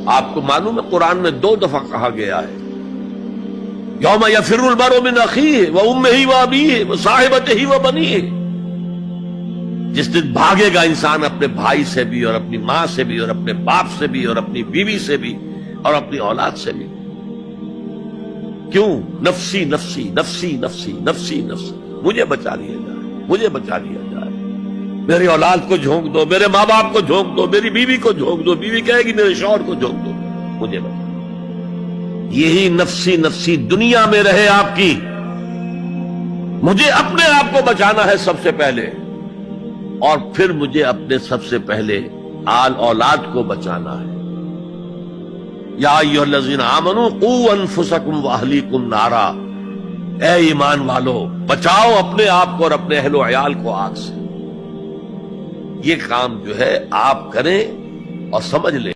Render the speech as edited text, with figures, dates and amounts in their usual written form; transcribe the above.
آپ کو معلوم ہے قرآن میں 2 دفعہ کہا گیا ہے یوم یفر المرء من اخیہ وامہ وابیہ وصاحبتہ وبنیہ، جس دن بھاگے گا انسان اپنے بھائی سے بھی اور اپنی ماں سے بھی اور اپنے باپ سے بھی اور اپنی بیوی سے بھی اور اپنی اولاد سے بھی۔ کیوں؟ نفسی نفسی نفسی نفسی نفسی نفسی، مجھے بچا لیا جائے، مجھے بچا لیا جائے، میری اولاد کو جھونک دو، میرے ماں باپ کو جھونک دو، میری بیوی کو جھونک دو، بیوی کہے گی میرے شوہر کو جھونک دو، مجھے بچا۔ یہی نفسی نفسی دنیا میں رہے آپ کی، مجھے اپنے آپ کو بچانا ہے سب سے پہلے، اور پھر مجھے اپنے سب سے پہلے آل اولاد کو بچانا ہے۔ یا ایھا الذین آمنوا قوا انفسکم واہلیکم نارا، اے ایمان والو بچاؤ اپنے آپ کو اور اپنے اہل و عیال کو آگ سے۔ یہ کام جو ہے آپ کریں اور سمجھ لیں